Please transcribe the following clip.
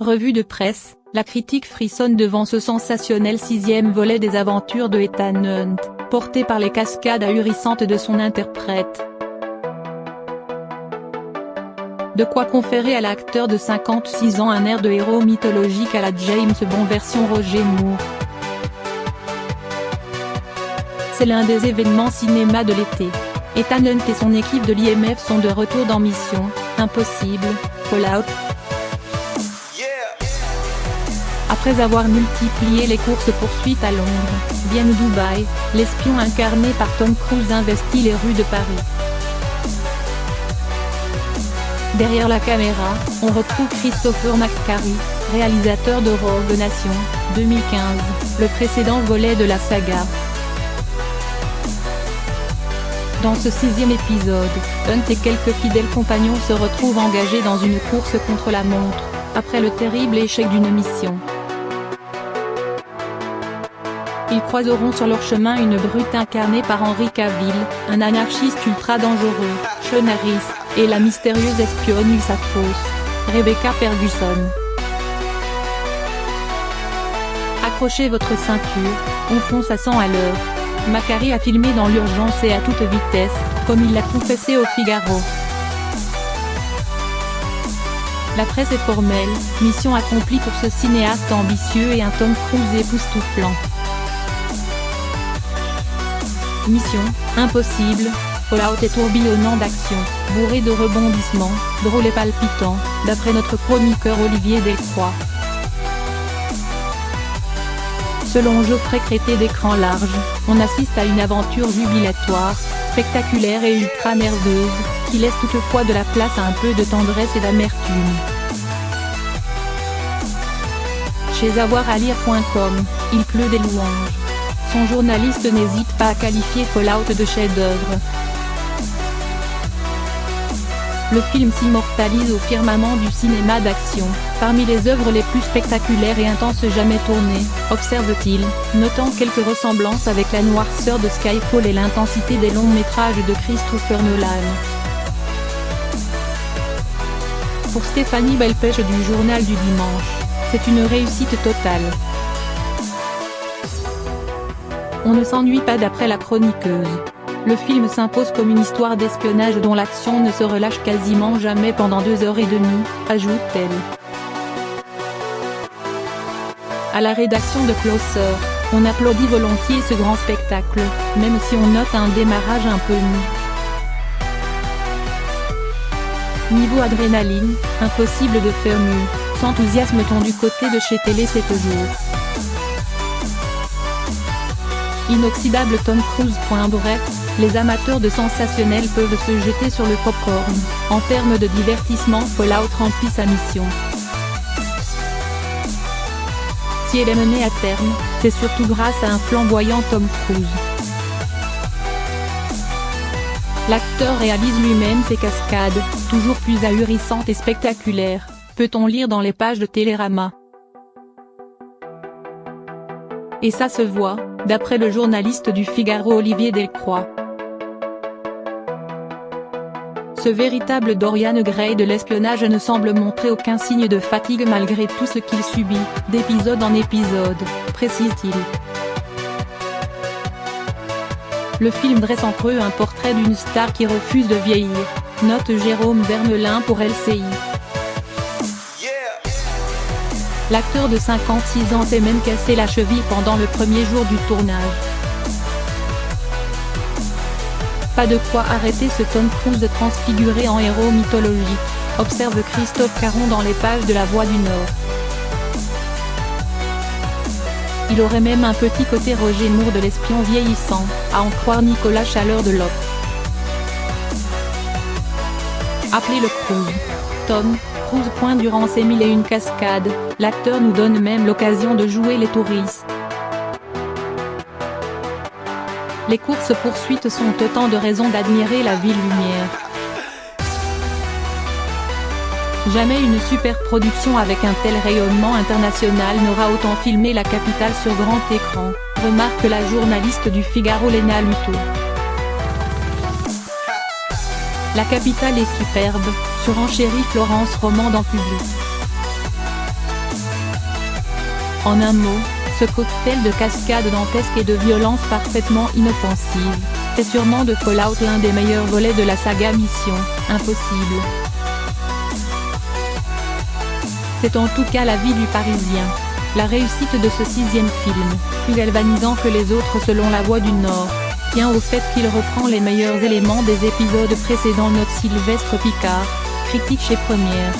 Revue de presse, la critique frissonne devant ce sensationnel 6e volet des aventures de Ethan Hunt, porté par les cascades ahurissantes de son interprète. De quoi conférer à l'acteur de 56 ans un air de héros mythologique à la James Bond version Roger Moore. C'est l'un des événements cinéma de l'été. Ethan Hunt et son équipe de l'IMF sont de retour dans Mission Impossible, Fallout. Après avoir multiplié les courses-poursuites à Londres, Vienne ou Dubaï, l'espion incarné par Tom Cruise investit les rues de Paris. Derrière la caméra, on retrouve Christopher McQuarrie, réalisateur de Rogue Nation, 2015, le précédent volet de la saga. Dans ce 6e épisode, Hunt et quelques fidèles compagnons se retrouvent engagés dans une course contre la montre, après le terrible échec d'une mission. Ils croiseront sur leur chemin une brute incarnée par Henry Cavill, un anarchiste ultra dangereux, Sean Harris, et la mystérieuse espionne Lisa Foss, Rebecca Ferguson. Accrochez votre ceinture, on fonce à 100 à l'heure. McQuarrie a filmé dans l'urgence et à toute vitesse, comme il l'a confessé au Figaro. La presse est formelle, mission accomplie pour ce cinéaste ambitieux et un Tom Cruise époustouflant. Mission Impossible, Fallout est tourbillonnant d'action, bourré de rebondissements, drôle et palpitant, d'après notre chroniqueur Olivier Delcroix. Selon Geoffrey Crété d'Écran Large, on assiste à une aventure jubilatoire, spectaculaire et ultra nerveuse, qui laisse toutefois de la place à un peu de tendresse et d'amertume. Chez avoiralire.com, il pleut des louanges. Son journaliste n'hésite pas à qualifier Fallout de chef-d'œuvre. Le film s'immortalise au firmament du cinéma d'action, parmi les œuvres les plus spectaculaires et intenses jamais tournées, observe-t-il, notant quelques ressemblances avec la noirceur de Skyfall et l'intensité des longs métrages de Christopher Nolan. Pour Stéphanie Belpech du Journal du Dimanche, c'est une réussite totale. On ne s'ennuie pas d'après la chroniqueuse. Le film s'impose comme une histoire d'espionnage dont l'action ne se relâche quasiment jamais pendant 2h30, ajoute-t-elle. À la rédaction de Closer, on applaudit volontiers ce grand spectacle, même si on note un démarrage un peu mou. Niveau adrénaline, impossible de faire mieux, s'enthousiasme-t-on du côté de chez Télé 7 jours. Inoxydable Tom Cruise. Bref, les amateurs de sensationnel peuvent se jeter sur le popcorn. En termes de divertissement, Fallout remplit sa mission. Si elle est menée à terme, c'est surtout grâce à un flamboyant Tom Cruise. L'acteur réalise lui-même ses cascades, toujours plus ahurissantes et spectaculaires, peut-on lire dans les pages de Télérama. Et ça se voit, d'après le journaliste du Figaro Olivier Delcroix. Ce véritable Dorian Gray de l'espionnage ne semble montrer aucun signe de fatigue malgré tout ce qu'il subit, d'épisode en épisode, précise-t-il. Le film dresse en creux un portrait d'une star qui refuse de vieillir, note Jérôme Vernelin pour LCI. L'acteur de 56 ans s'est même cassé la cheville pendant le premier jour du tournage. Pas de quoi arrêter ce Tom Cruise transfiguré en héros mythologique, observe Christophe Caron dans les pages de La Voix du Nord. Il aurait même un petit côté Roger Moore de l'espion vieillissant, à en croire Nicolas Chaleur de l'Op. Appelez le Cruise. Tom Cruise. Durant ses 1001 cascades, l'acteur nous donne même l'occasion de jouer les touristes. Les courses-poursuites sont autant de raisons d'admirer la ville-lumière. Jamais une super-production avec un tel rayonnement international n'aura autant filmé la capitale sur grand écran, remarque la journaliste du Figaro Léna Luto. La capitale est superbe, surenchérit Florence Romand en public. En un mot, ce cocktail de cascade dantesque et de violence parfaitement inoffensive fait sûrement de Fallout l'un des meilleurs volets de la saga Mission Impossible. C'est en tout cas l'avis du Parisien. La réussite de ce 6e film, plus galvanisant que les autres selon La Voix du Nord, tient au fait qu'il reprend les meilleurs éléments des épisodes précédents, note Sylvestre Picard, critique chez Première.